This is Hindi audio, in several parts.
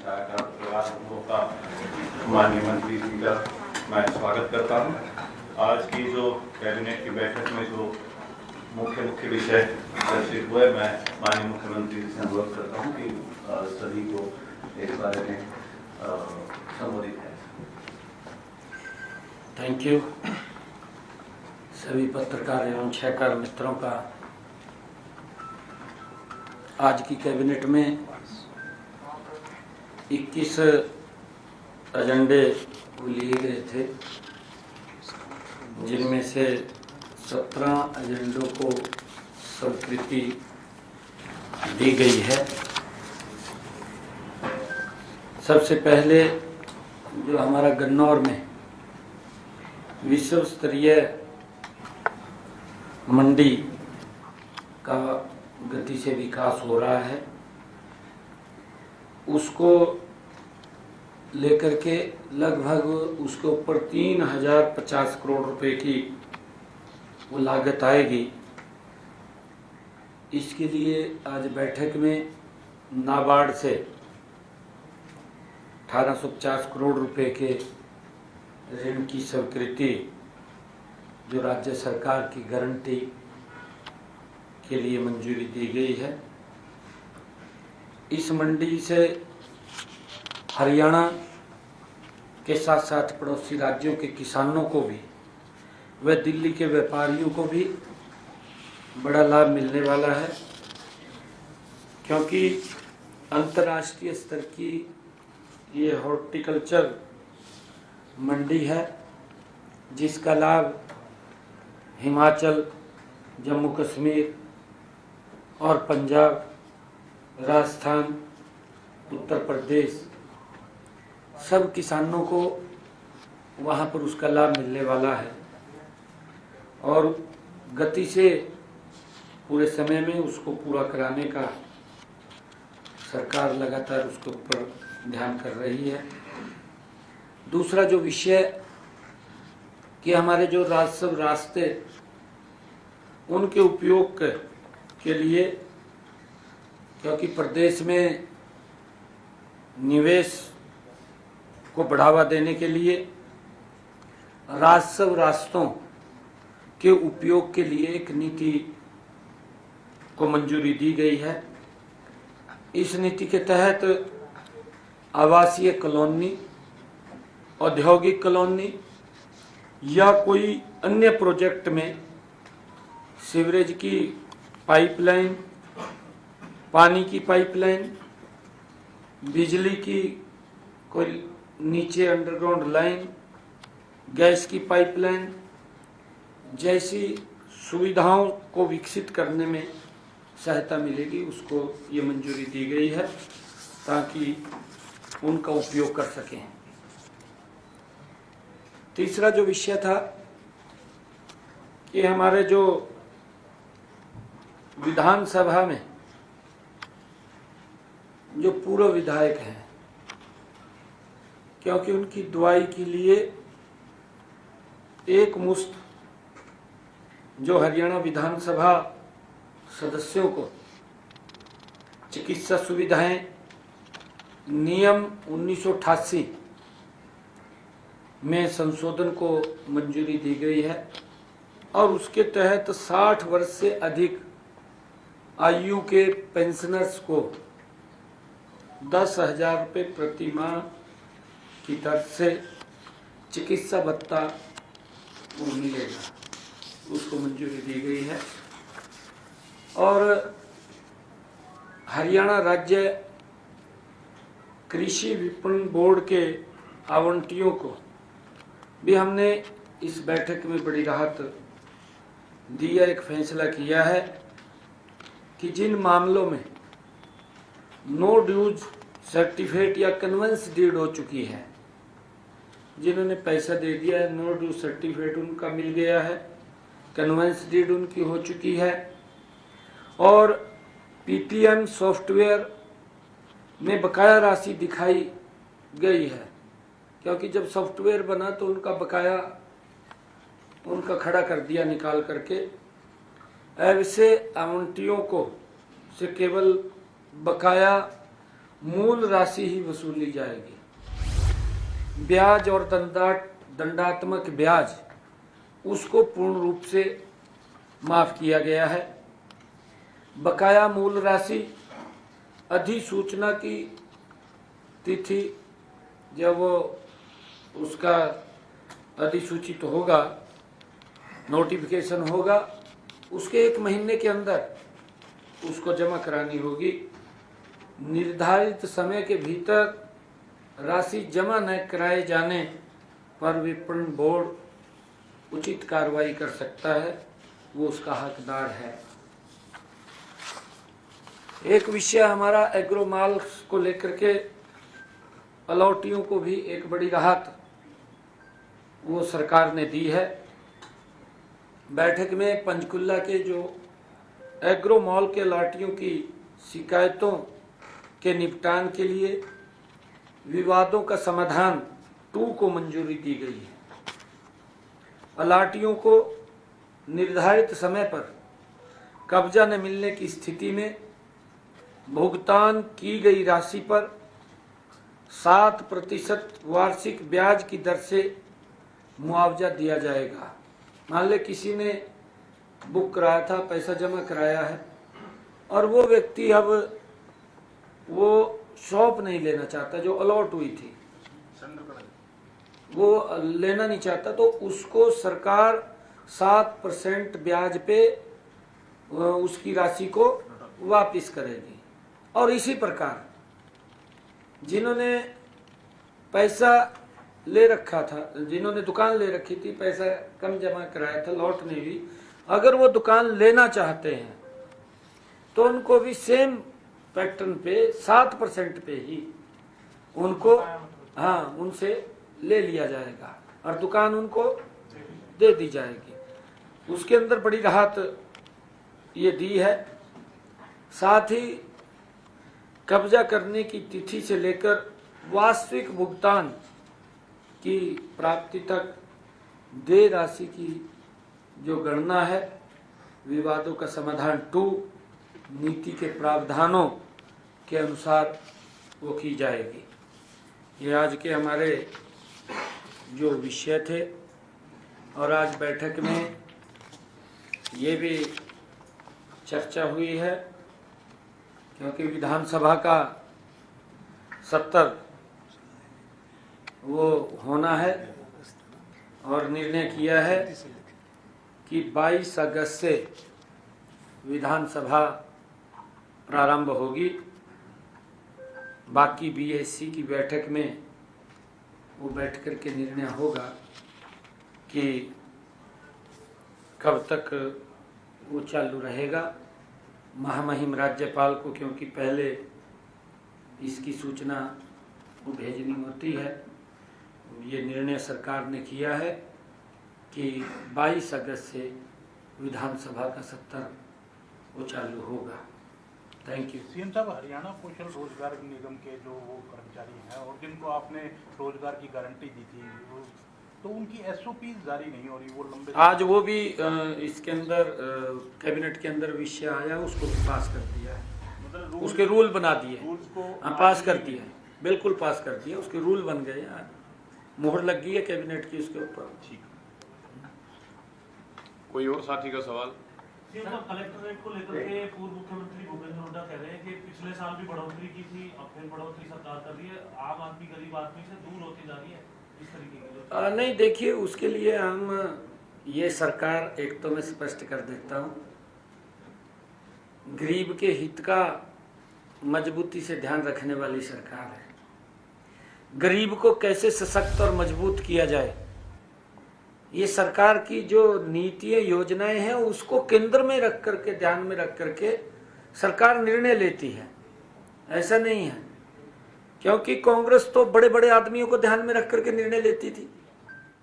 छायाकार प्रकाशनों का माननीय मंत्री जी का मैं स्वागत करता हूँ। आज की जो कैबिनेट की बैठक में जो मुख्य विषय चर्चित हुए, मैं माननीय मुख्यमंत्री जी से अनुरोध करता हूँ कि सभी को इस बारे में संबोधित करें। Thank you. सभी पत्रकार एवं छायाकार मित्रों का आज की कैबिनेट में 21 एजेंडे लिए गए थे, जिनमें से 17 एजेंडों को स्वीकृति दी गई है। सबसे पहले जो हमारा गन्नौर में विश्व स्तरीय मंडी का गति से विकास हो रहा है, उसको लेकर के लगभग उसके ऊपर 3050 करोड़ रुपए की वो लागत आएगी। इसके लिए आज बैठक में नाबार्ड से 1850 करोड़ रुपए के ऋण की स्वीकृति जो राज्य सरकार की गारंटी के लिए मंजूरी दी गई है। इस मंडी से हरियाणा के साथ साथ पड़ोसी राज्यों के किसानों को भी व दिल्ली के व्यापारियों को भी बड़ा लाभ मिलने वाला है, क्योंकि अंतर्राष्ट्रीय स्तर की ये हॉर्टिकल्चर मंडी है, जिसका लाभ हिमाचल, जम्मू कश्मीर और पंजाब, राजस्थान, उत्तर प्रदेश सब किसानों को वहाँ पर उसका लाभ मिलने वाला है। और गति से पूरे समय में उसको पूरा कराने का सरकार लगातार उसके ऊपर ध्यान कर रही है। दूसरा जो विषय कि हमारे जो राजस्व रास्ते उनके उपयोग के लिए, क्योंकि प्रदेश में निवेश को बढ़ावा देने के लिए राजस्व रास्तों के उपयोग के लिए एक नीति को मंजूरी दी गई है। इस नीति के तहत आवासीय कॉलोनी, औद्योगिक कॉलोनी या कोई अन्य प्रोजेक्ट में सीवरेज की पाइपलाइन, पानी की पाइपलाइन, बिजली की कोई नीचे अंडरग्राउंड लाइन, गैस की पाइपलाइन जैसी सुविधाओं को विकसित करने में सहायता मिलेगी, उसको ये मंजूरी दी गई है ताकि उनका उपयोग कर सकें। तीसरा जो विषय था कि हमारे जो विधानसभा में जो पूर्व विधायक हैं, क्योंकि उनकी दुआई के लिए एक मुश्त जो हरियाणा विधानसभा सदस्यों को चिकित्सा सुविधाएं नियम 1988 में संशोधन को मंजूरी दी गई है और उसके तहत 60 वर्ष से अधिक आयु के पेंशनर्स को 10,000 रुपये प्रति माह की दर से चिकित्सा भत्ता मिलेगा, उसको मंजूरी दी गई है। और हरियाणा राज्य कृषि विपणन बोर्ड के आवंटियों को भी हमने इस बैठक में बड़ी राहत दिया, एक फैसला किया है कि जिन मामलों में नो ड्यूज सर्टिफिकेट या कन्वेंस डीड हो चुकी है, जिन्होंने पैसा दे दिया है, नो ड्यूज सर्टिफिकेट उनका मिल गया है, कन्वेंस डीड उनकी हो चुकी है और पीपीएम सॉफ्टवेयर में बकाया राशि दिखाई गई है, क्योंकि जब सॉफ्टवेयर बना तो उनका बकाया उनका खड़ा कर दिया निकाल करके। ऐसे आवंटियों को से केवल बकाया मूल राशि ही वसूली जाएगी। ब्याज और दंडात्मक ब्याज उसको पूर्ण रूप से माफ किया गया है। बकाया मूल राशि अधिसूचना की तिथि जब वो उसका अधिसूचित होगा, नोटिफिकेशन होगा, उसके 1 महीने के अंदर उसको जमा करानी होगी। निर्धारित समय के भीतर राशि जमा न कराए जाने पर विपणन बोर्ड उचित कार्रवाई कर सकता है, वो उसका हकदार है। एक विषय हमारा एग्रो माल्स को लेकर के अलॉटियों को भी एक बड़ी राहत वो सरकार ने दी है। बैठक में पंचकुला के जो एग्रो मॉल के अलॉटियों की शिकायतों के निपटान के लिए विवादों का समाधान 2 को मंजूरी दी गई है। अलॉटियों को निर्धारित समय पर कब्जा न मिलने की स्थिति में भुगतान की गई राशि पर 7% वार्षिक ब्याज की दर से मुआवजा दिया जाएगा। मान ले किसी ने बुक कराया था, पैसा जमा कराया है और वो व्यक्ति अब वो शॉप नहीं लेना चाहता जो अलॉट हुई थी, वो लेना नहीं चाहता, तो उसको सरकार 7% ब्याज पे उसकी राशि को वापस करेगी। और इसी प्रकार जिन्होंने पैसा ले रखा था, जिन्होंने दुकान ले रखी थी, पैसा कम जमा कराया था, लौट नहीं हुई, अगर वो दुकान लेना चाहते हैं तो उनको भी सेम पैटर्न पे 7% पे ही उनको उनसे ले लिया जाएगा और दुकान उनको दे दी जाएगी। उसके अंदर बड़ी राहत ये दी है। साथ ही कब्जा करने की तिथि से लेकर वास्तविक भुगतान की प्राप्ति तक देय राशि की जो गणना है, विवादों का समाधान 2 नीति के प्रावधानों के अनुसार वो की जाएगी। ये आज के हमारे जो विषय थे और आज बैठक में ये भी चर्चा हुई है, क्योंकि विधानसभा का 70 वो होना है और निर्णय किया है कि 22 अगस्त से विधानसभा प्रारंभ होगी। बाकी बीएससी की बैठक में वो बैठ कर के निर्णय होगा कि कब तक वो चालू रहेगा। महामहिम राज्यपाल को क्योंकि पहले इसकी सूचना वो भेजनी होती है, ये निर्णय सरकार ने किया है कि 22 अगस्त से विधानसभा का 70 वो चालू होगा। Thank you. सीएम साहब, हरियाणा कौशल रोजगार निगम के जो वो कर्मचारी हैं और जिनको आपने रोजगार की गारंटी दी थी, तो उनकी एसओपी जारी नहीं हो रही, वो लंबे आज वो भी इसके अंदर कैबिनेट के अंदर विषय आया, उसको भी पास कर दिया है, मतलब उसके रूल बना दिए, पास कर दिया, बिल्कुल पास कर दिया, उसके रूल बन गए, मोहर लग गई है कैबिनेट की उसके ऊपर। ठीक। कोई और साथी का सवाल? कलेक्टरेट को लेकर के पूर्व मुख्यमंत्री भूपेंद्र हुड्डा कह रहे हैं कि पिछले साल भी बढ़ोतरी की थी, अब फिर बढ़ोतरी सरकार कर रही है, आम आदमी गरीब आदमी से दूर होती जा रही है, इस तरीके की नहीं, देखिए उसके लिए हम ये सरकार, एक तो मैं स्पष्ट कर देता हूँ, गरीब के हित का मजबूती से ध्यान रखने वाली सरकार है। गरीब को कैसे सशक्त और मजबूत किया जाए, ये सरकार की जो नीतियां योजनाएं हैं उसको केंद्र में रख करके, ध्यान में रख करके सरकार निर्णय लेती है। ऐसा नहीं है, क्योंकि कांग्रेस तो बड़े बड़े आदमियों को ध्यान में रख करके निर्णय लेती थी।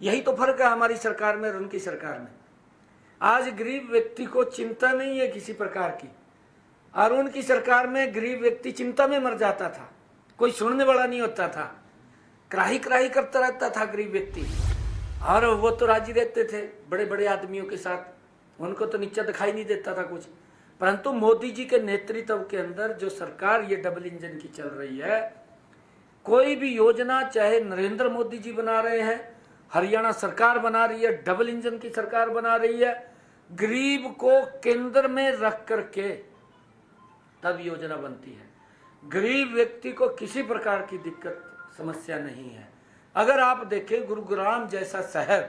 यही तो फर्क है हमारी सरकार में और उनकी सरकार में। आज गरीब व्यक्ति को चिंता नहीं है किसी प्रकार की, और उनकी सरकार में गरीब व्यक्ति चिंता में मर जाता था, कोई सुनने वाला नहीं होता था, कराही कराही करता रहता था गरीब व्यक्ति, और वो तो राजी रहते थे बड़े बड़े आदमियों के साथ, उनको तो नीचा दिखाई नहीं देता था कुछ। परंतु मोदी जी के नेतृत्व के अंदर जो सरकार ये डबल इंजन की चल रही है, कोई भी योजना चाहे नरेंद्र मोदी जी बना रहे हैं, हरियाणा सरकार बना रही है, डबल इंजन की सरकार बना रही है, गरीब को केंद्र में रख करके तब योजना बनती है। गरीब व्यक्ति को किसी प्रकार की दिक्कत समस्या नहीं है। अगर आप देखें गुरुग्राम जैसा शहर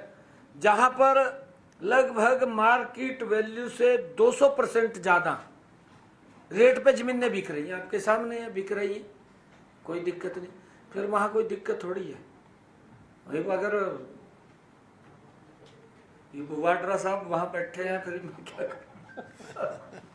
जहां पर लगभग मार्केट वैल्यू से 200% ज्यादा रेट पे जमीनें बिक रही हैं, आपके सामने है, बिक रही है, कोई दिक्कत नहीं। फिर वहां कोई दिक्कत थोड़ी है। वही अगर वाड्रा साहब वहां बैठे हैं फिर मैं क्या करूं?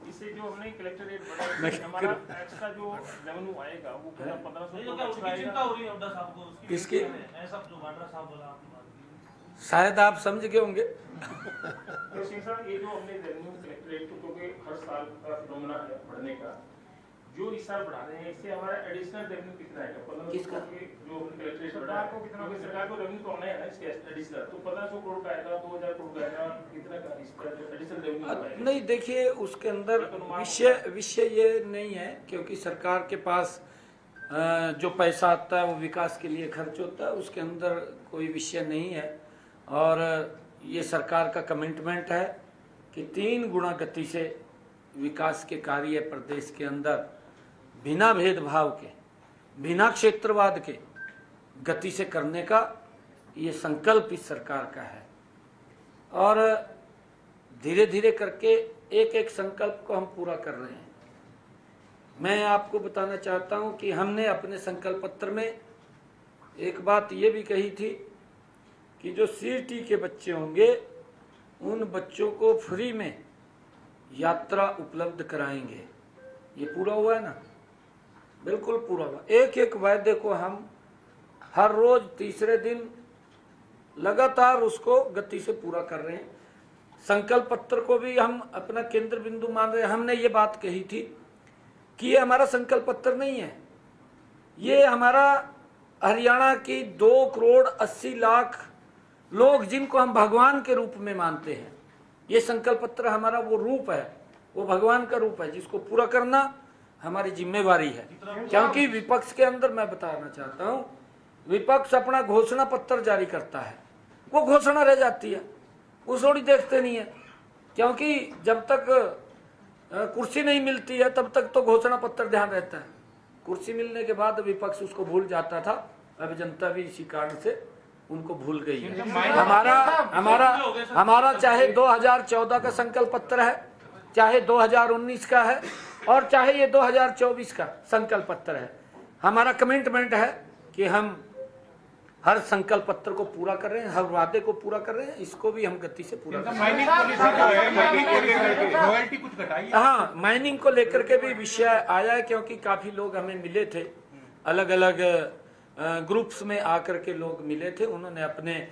इससे जो हमने कलेक्टरेट बनाया, हमारा एक्स्ट्रा जो रेवेन्यू आएगा वो पूरा 1500 नहीं, जो क्या उसकी चिंता हो रही है हुड्डा साहब को, उसकी किसकी? ऐसा जो वाड्रा साहब बोला आपने बात की। शायद आप समझ गए होंगे। तो सिंह साहब, ये जो हमने रेवेन्यू कलेक्टरेट को, क्योंकि हर साल का फिनोमेना है बढ़ने का, जो इस साल बढ़ा रहे हैं, इससे हमारा एडिशनल रेवेन्यू कितना है? 1500 किसका? जो हमने कलेक्टरेट बढ़ा है, क्योंकि सरकार को रेवेन्यू तो आना है ना इसके एडिशनल, तो 1500 करोड़ का आएगा, 2000 करोड़ का आएगा, कितना का इसका एडिशनल रेवेन्यू आएगा? नहीं, देखिए उसके अंदर विषय ये नहीं है, क्योंकि सरकार के पास जो पैसा आता है वो विकास के लिए खर्च होता है, उसके अंदर कोई विषय नहीं है। और ये सरकार का कमिटमेंट है कि 3 गुना गति से विकास के कार्य प्रदेश के अंदर बिना भेदभाव के, बिना क्षेत्रवाद के गति से करने का ये संकल्प इस सरकार का है। और धीरे धीरे करके एक एक संकल्प को हम पूरा कर रहे हैं। मैं आपको बताना चाहता हूं कि हमने अपने संकल्प पत्र में एक बात ये भी कही थी कि जो सीटी के बच्चे होंगे उन बच्चों को फ्री में यात्रा उपलब्ध कराएंगे। ये पूरा हुआ है ना? बिल्कुल पूरा हुआ। एक एक वायदे को हम हर रोज तीसरे दिन लगातार उसको गति से पूरा कर रहे हैं। संकल्प पत्र को भी हम अपना केंद्र बिंदु मान रहे हैं। हमने ये बात कही थी कि ये हमारा संकल्प पत्र नहीं है, ये हमारा हरियाणा की 2,80,00,000 लोग जिनको हम भगवान के रूप में मानते हैं, ये संकल्प पत्र हमारा वो रूप है, वो भगवान का रूप है जिसको पूरा करना हमारी जिम्मेवारी है। क्योंकि विपक्ष के अंदर मैं बताना चाहता हूं, विपक्ष अपना घोषणा पत्र जारी करता है, वो घोषणा रह जाती है, वो थोड़ी देखते नहीं है। क्योंकि जब तक कुर्सी नहीं मिलती है तब तक तो घोषणा पत्र ध्यान रहता है, कुर्सी मिलने के बाद विपक्ष उसको भूल जाता था। अब जनता भी इसी कारण से उनको भूल गई है। हमारा चाहे 2014 का संकल्प पत्र है, चाहे 2019 का है, और चाहे ये 2024 का संकल्प पत्र है, हमारा कमिटमेंट है कि हम हर संकल्प पत्र को पूरा कर रहे हैं, हर वादे को पूरा कर रहे हैं। इसको भी हम गति से पूरा कर रहे हैं। माइनिंग पॉलिसी जो है, माइनिंग को लेकर के रॉयल्टी कुछ घटाई? हाँ, माइनिंग को लेकर के भी विषय आया है, क्योंकि काफी लोग हमें मिले थे, अलग अलग ग्रुप्स में आकर के लोग मिले थे, उन्होंने अपने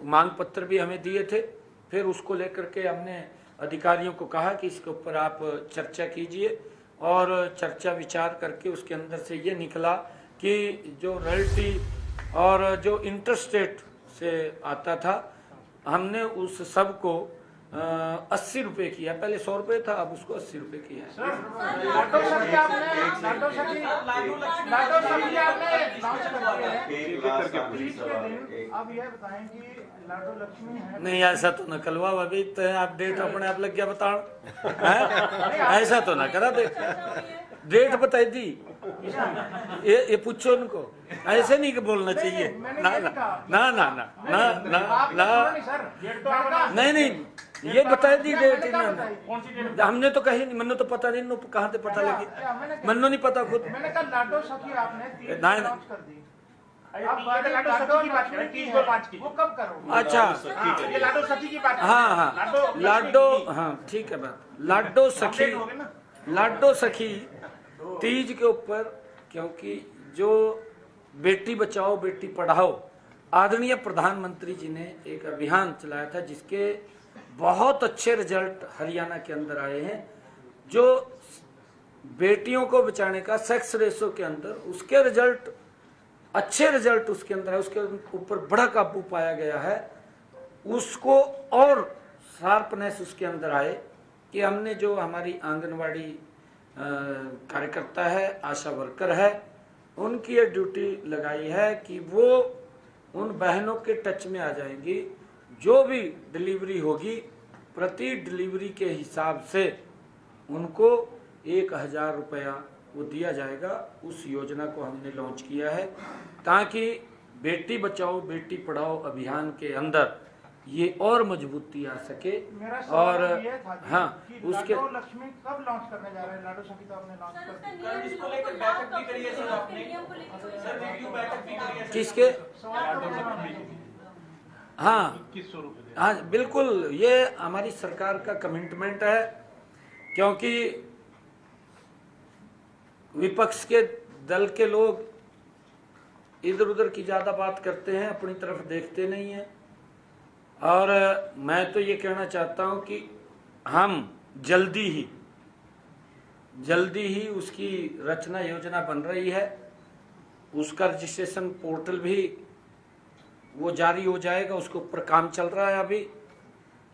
मांग पत्र भी हमें दिए थे। फिर उसको लेकर के हमने अधिकारियों को कहा कि इसके ऊपर आप चर्चा कीजिए, और चर्चा विचार करके उसके अंदर से ये निकला कि जो रॉयल्टी और जो इंटरस्टेट से आता था, हमने उस सब को 80 रुपये किया। पहले 100 रुपये था, अब उसको 80 रुपये किया है। अब यह बताएं कि लाडो लक्ष्मी है? नहीं, ऐसा तो न कलवा, अभी तो आप डेट अपने आप लग गया बताओ, ऐसा तो ना करा दे, डेट बताई दी। ये पूछो उनको, ऐसे नहीं बोलना चाहिए। ना ना ना ना ना ना ना, नहीं, ये बता दी डेट इन्होंने, हमने तो कही नहीं, मन्नो तो पता नहीं, कहाँ से पता लगी, मन्नो नहीं पता खुद। मैंने कहा लाडो सखी आपने ना, लॉन्च कर दी, अब लाडो सखी की बात करें, 30 को 5 की, वो कब करोगे? अच्छा, ये लाडो सखी की बात, हाँ, लाडो, हाँ ठीक है बात, लाडो सखी, लाडो सखी तीज के ऊपर, क्योंकि जो बेटी बचाओ बेटी पढ़ाओ, आदरणीय प्रधानमंत्री जी ने एक अभियान चलाया था जिसके बहुत अच्छे रिजल्ट हरियाणा के अंदर आए हैं। जो बेटियों को बचाने का सेक्स रेशो के अंदर, उसके रिजल्ट, अच्छे रिजल्ट उसके अंदर है, उसके ऊपर बड़ा काबू पाया गया है, उसको और शार्पनेस उसके अंदर आए, कि हमने जो हमारी आंगनवाड़ी कार्यकर्ता है, आशा वर्कर है, उनकी ये ड्यूटी लगाई है कि वो उन बहनों के टच में आ जाएंगी। जो भी डिलीवरी होगी प्रति डिलीवरी के हिसाब से उनको 1000 रुपया वो दिया जाएगा। उस योजना को हमने लॉन्च किया है ताकि बेटी बचाओ बेटी पढ़ाओ अभियान के अंदर ये और मजबूती आ सके। मेरा और सवाल ये था हाँ कि उसके लाडो लक्ष्मी कब लॉन्च करने जा रहे हैं? लाडो संगीत आपने लॉन्च कर दी। कल इसको लेकर बैठक भी करी है सर आपने, सर रिव्यू बैठक भी करी है सर। किसके? सवाल का जवाब हाँ 2100 रुपये हाँ बिल्कुल, ये हमारी सरकार का कमिटमेंट है, क्योंकि विपक्ष के दल के लोग इधर उधर की ज़्यादा बात करते हैं, अपनी तरफ देखते नहीं हैं। और मैं तो ये कहना चाहता हूँ कि हम जल्दी ही उसकी रचना योजना बन रही है। उसका रजिस्ट्रेशन पोर्टल भी वो जारी हो जाएगा, उसके ऊपर काम चल रहा है अभी।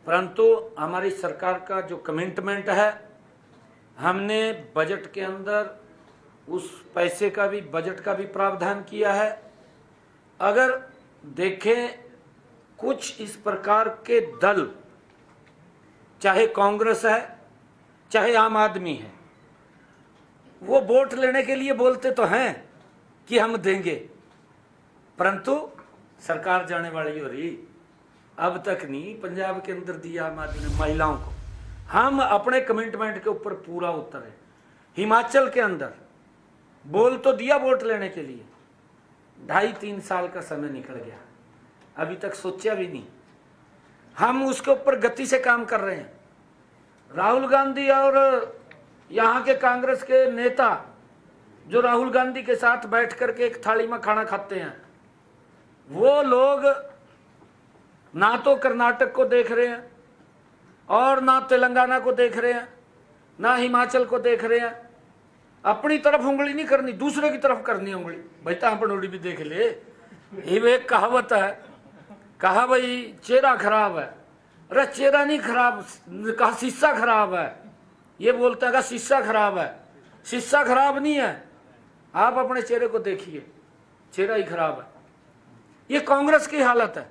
परंतु हमारी सरकार का जो कमिटमेंट है, हमने बजट के अंदर उस पैसे का भी, बजट का भी प्रावधान किया है। अगर देखें कुछ इस प्रकार के दल, चाहे कांग्रेस है चाहे आम आदमी है, वो वोट लेने के लिए बोलते तो हैं कि हम देंगे, परंतु सरकार जाने वाली हो रही। अब तक नहीं पंजाब के अंदर दिया आम आदमी ने महिलाओं को। हम अपने कमिटमेंट के ऊपर पूरा उतरे। हिमाचल के अंदर बोल तो दिया वोट लेने के लिए, 2.5-3 साल का समय निकल गया, अभी तक सोचा भी नहीं। हम उसके ऊपर गति से काम कर रहे हैं। राहुल गांधी और यहाँ के कांग्रेस के नेता जो राहुल गांधी के साथ बैठ करके एक थाली में खाना खाते हैं, वो लोग ना तो कर्नाटक को देख रहे हैं और ना तेलंगाना को देख रहे हैं, ना हिमाचल को देख रहे हैं। अपनी तरफ उंगली नहीं करनी, दूसरे की तरफ करनी उंगली। भाई तांपड़ोड़ी भी देख ले, ये एक कहावत है, कहा भाई चेहरा खराब है। अरे चेहरा नहीं खराब, कहा शीशा खराब है। ये बोलता है का शीशा खराब है, शीशा खराब नहीं है। आप अपने चेहरे को देखिए, चेहरा ही खराब है। ये कांग्रेस की हालत है।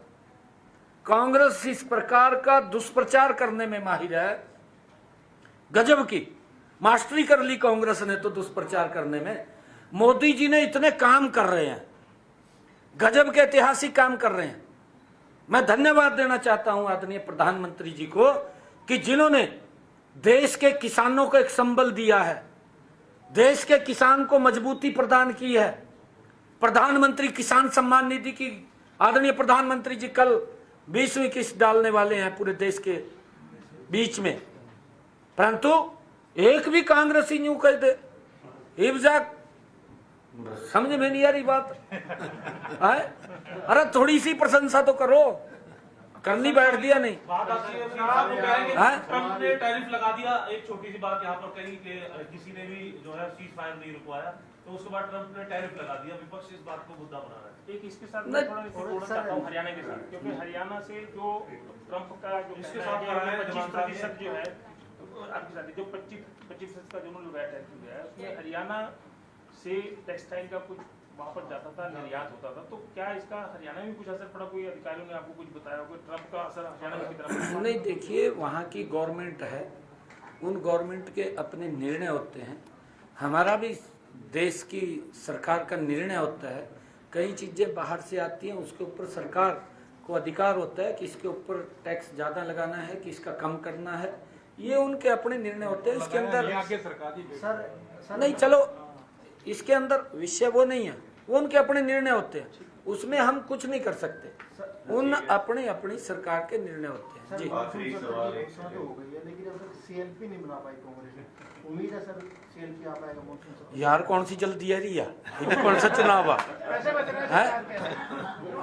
कांग्रेस इस प्रकार का दुष्प्रचार करने में माहिर है, गजब की मास्टरी कर ली कांग्रेस ने तो दुष्प्रचार करने में। मोदी जी ने इतने काम कर रहे हैं, गजब के ऐतिहासिक काम कर रहे हैं। मैं धन्यवाद देना चाहता हूं आदरणीय प्रधानमंत्री जी को कि जिन्होंने देश के किसानों को एक संबल दिया है, देश के किसान को मजबूती प्रदान की है। प्रधानमंत्री किसान सम्मान निधि की आदरणीय प्रधानमंत्री जी कल 20वीं किस्त डालने वाले हैं पूरे देश के बीच में, परंतु एक भी कांग्रेसी न्यू कह दे इब्जाक, समझ में नहीं आ रही बात है। अरे थोड़ी सी प्रशंसा तो करो, करनी बैठ दिया नहीं। बात आती है आप लोग कहेंगे ट्रम्प ने टैरिफ लगा दिया। एक छोटी सी बात यहाँ पर कही कि किसी ने भी जो है सीज फायर नहीं रुकवाया, तो उसके बाद ट्रम्प ने टैरिफ लगा दिया। विपक्ष इस बात को मुद्दा बना रहा है। एक इसके साथ मैं थोड़ा जोड़ना चाहता हूँ हरियाणा के साथ, क्योंकि हरियाणा से जो ट्रम्प का जो इसके साथ 25% जो है आपके साथ जो 25% का जो उन्होंने वैट एक्ट है, उसमें हरियाणा से टेक्सटाइल का कुछ वहाँ पर जाता था, निर्यात होता था। तो क्या इसका हरियाणा में कुछ असर पड़ा? कोई अधिकारियों ने आपको कुछ बताया? कोई ट्रम्प का असर हरियाणा में कितना? नहीं, देखिए वहाँ की गवर्नमेंट है, उन गवर्नमेंट के अपने निर्णय होते हैं। हमारा भी देश की सरकार का निर्णय होता है। कई चीज़ें बाहर से आती हैं, उसके ऊपर सरकार को अधिकार होता है कि इसके ऊपर टैक्स ज़्यादा लगाना है कि इसका कम करना है। ये उनके अपने निर्णय होते हैं। इसके अंदर सर नहीं, चलो इसके अंदर विषय वो नहीं है, वो उनके अपने निर्णय होते हैं, उसमें हम कुछ नहीं कर सकते। उन अपनी अपनी सरकार के निर्णय होते हैं। जी आखिरी सवाल है। हो गई है, लेकिन अब तक सीएलपी नहीं बना पाई कांग्रेस ने। उम्मीद है सर सीएलपी आ पाएगा मॉनसून से। यार कौन सी जल्दी है रही है, ये कौन सा चुनाव है? पैसे बच रहे हैं।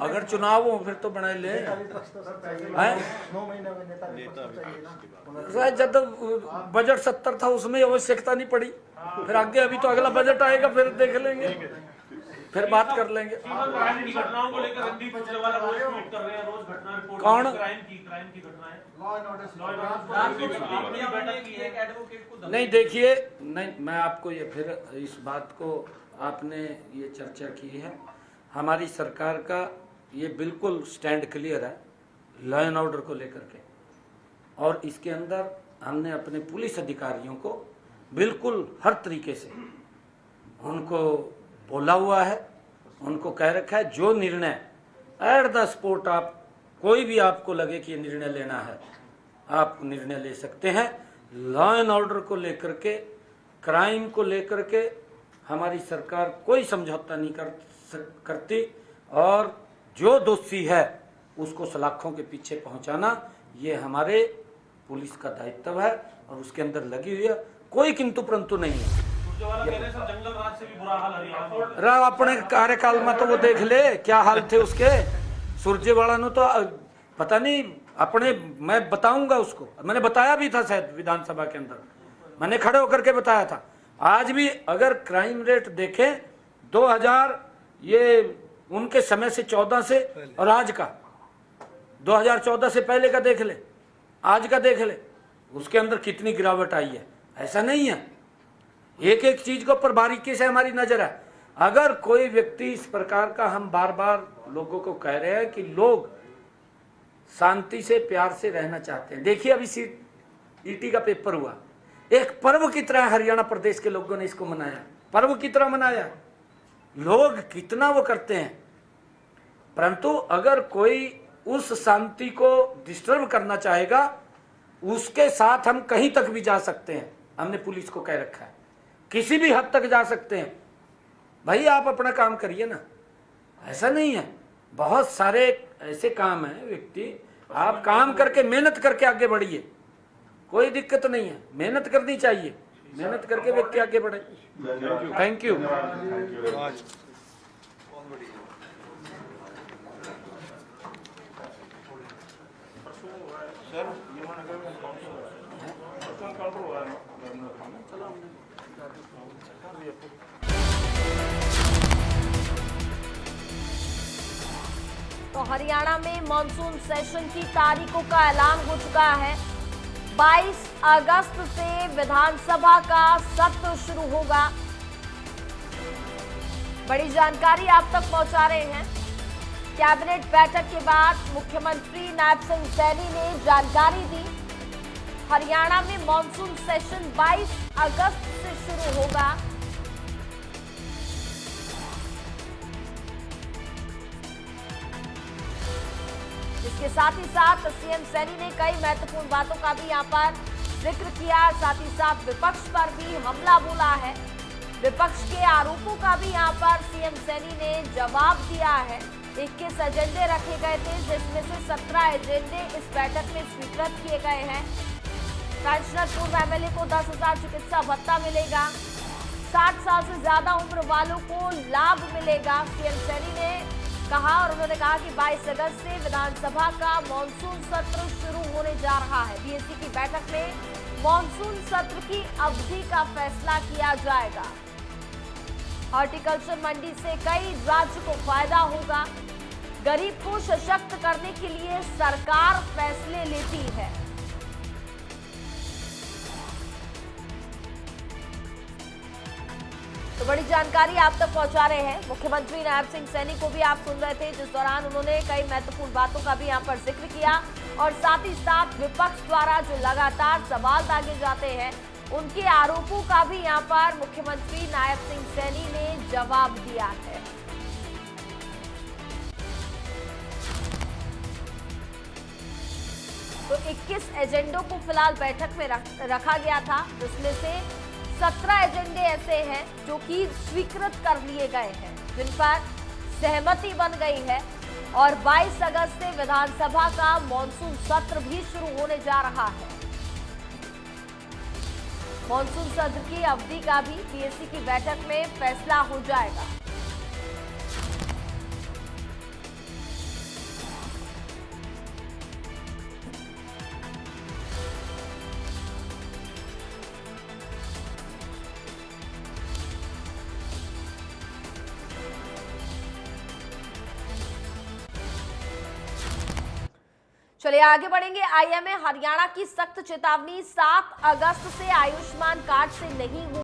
अगर चुनाव हो फिर तो बना ले। विपक्ष तो सर चाहिए, हैं? 9 महीने में नेता विपक्ष चाहिए ना। शायद जब बजट 70 था उसमें आवश्यकता नहीं पड़ी, फिर आगे अभी तो अगला बजट आएगा फिर देख लेंगे। फिर बात कर लेंगे। क्राइम की घटनाओं को लेकर रणदीप सुरजेवाला रोज ट्वीट कर रहे हैं, रोज घटना रिपोर्ट कौन? क्राइम की घटनाएं। लॉ एंड ऑर्डर आपने बैठक की है, एक एडवोकेट को नहीं देखिए, नहीं मैं आपको ये फिर इस बात को आपने ये चर्चा की है, हमारी सरकार का ये बिल्कुल स्टैंड क्लियर है लॉ एंड ऑर्डर को लेकर के, और इसके अंदर हमने अपने पुलिस अधिकारियों को बिल्कुल हर तरीके से उनको बोला हुआ है, उनको कह रखा है जो निर्णय एट द स्पॉट आप कोई भी आपको लगे कि ये निर्णय लेना है आप निर्णय ले सकते हैं। लॉ एंड ऑर्डर को लेकर के, क्राइम को लेकर के हमारी सरकार कोई समझौता नहीं करती, और जो दोषी है उसको सलाखों के पीछे पहुंचाना ये हमारे पुलिस का दायित्व है, और उसके अंदर लगी हुई है, कोई किंतु परंतु नहीं है। सुरजेवाला कह रहे हैं सर जंगल राज से भी बुरा हाल हरियाणा में। रा अपने कार्यकाल में तो वो देख ले क्या हाल थे उसके। सुरजेवाला ने तो पता नहीं अपने, मैं बताऊंगा उसको, मैंने बताया भी था शायद विधानसभा के अंदर, मैंने खड़े होकर के बताया था। आज भी अगर क्राइम रेट देखें 2000 ये उनके समय से 14 से और आज का 2014 से पहले का देख ले, आज का देख ले, उसके अंदर कितनी गिरावट आई है। ऐसा नहीं है, एक एक चीज को पर बारीकी से हमारी नजर है। अगर कोई व्यक्ति इस प्रकार का, हम बार बार लोगों को कह रहे हैं कि लोग शांति से प्यार से रहना चाहते हैं। देखिए अभी ईटी का पेपर हुआ, एक पर्व की तरह हरियाणा प्रदेश के लोगों ने इसको मनाया, पर्व की तरह मनाया, लोग कितना वो करते हैं। परंतु अगर कोई उस शांति को डिस्टर्ब करना चाहेगा उसके साथ हम कहीं तक भी जा सकते हैं, हमने पुलिस को कह रखा है, किसी भी हद तक जा सकते हैं। भाई आप अपना काम करिए ना, ऐसा नहीं है, बहुत सारे ऐसे काम हैं व्यक्ति, आप काम करके मेहनत करके आगे बढ़िए, कोई दिक्कत नहीं है, मेहनत करनी चाहिए, मेहनत करके व्यक्ति आगे बढ़े। Thank you. तो हरियाणा में मॉनसून सेशन की तारीखों का ऐलान हो चुका है। 22 अगस्त से विधानसभा का सत्र शुरू होगा। बड़ी जानकारी आप तक पहुंचा रहे हैं। कैबिनेट बैठक के बाद मुख्यमंत्री नायब सिंह सैनी ने जानकारी दी, हरियाणा में मॉनसून सेशन 22 अगस्त से शुरू होगा। इसके साथ ही साथ सीएम सैनी ने कई महत्वपूर्ण बातों का भी यहाँ पर जिक्र किया, साथ ही साथ विपक्ष पर भी हमला बोला है। विपक्ष के आरोपों का भी यहाँ पर सीएम सैनी ने जवाब दिया है। 21 एजेंडे रखे गए थे, जिसमें से 17 एजेंडे इस बैठक में स्वीकृत किए गए हैं। पेंशनर पूर्व एमएलए को 10,000 चिकित्सा भत्ता मिलेगा, 60 साल से ज्यादा उम्र वालों को लाभ मिलेगा, सीएम सैनी ने कहा। और उन्होंने कहा कि 22 अगस्त से विधानसभा का मॉनसून सत्र शुरू होने जा रहा है। बीएससी की बैठक में मॉनसून सत्र की अवधि का फैसला किया जाएगा। हॉर्टिकल्चर मंडी से कई राज्य को फायदा होगा। गरीब को सशक्त करने के लिए सरकार फैसले लेती है। तो बड़ी जानकारी आप तक पहुंचा रहे हैं मुख्यमंत्री नायब सिंह सैनी को भी आप सुन रहे थे, जिस दौरान उन्होंने कई महत्वपूर्ण बातों का भी यहां पर जिक्र किया, और साथ ही साथ विपक्ष द्वारा जो लगातार सवाल दागे जाते हैं उनके आरोपों का भी यहां पर मुख्यमंत्री नायब सिंह सैनी ने जवाब दिया है। तो 21 एजेंडों को फिलहाल बैठक में रखा गया था, जिसमें से 17 एजेंडे ऐसे हैं जो कि स्वीकृत कर लिए गए हैं, जिन पर सहमति बन गई है। और 22 अगस्त से विधानसभा का मॉनसून सत्र भी शुरू होने जा रहा है। मॉनसून सत्र की अवधि का भी बीएससी की बैठक में फैसला हो जाएगा। चलिए आगे बढ़ेंगे। आईएमए हरियाणा की सख्त चेतावनी, 7 अगस्त से आयुष्मान कार्ड से नहीं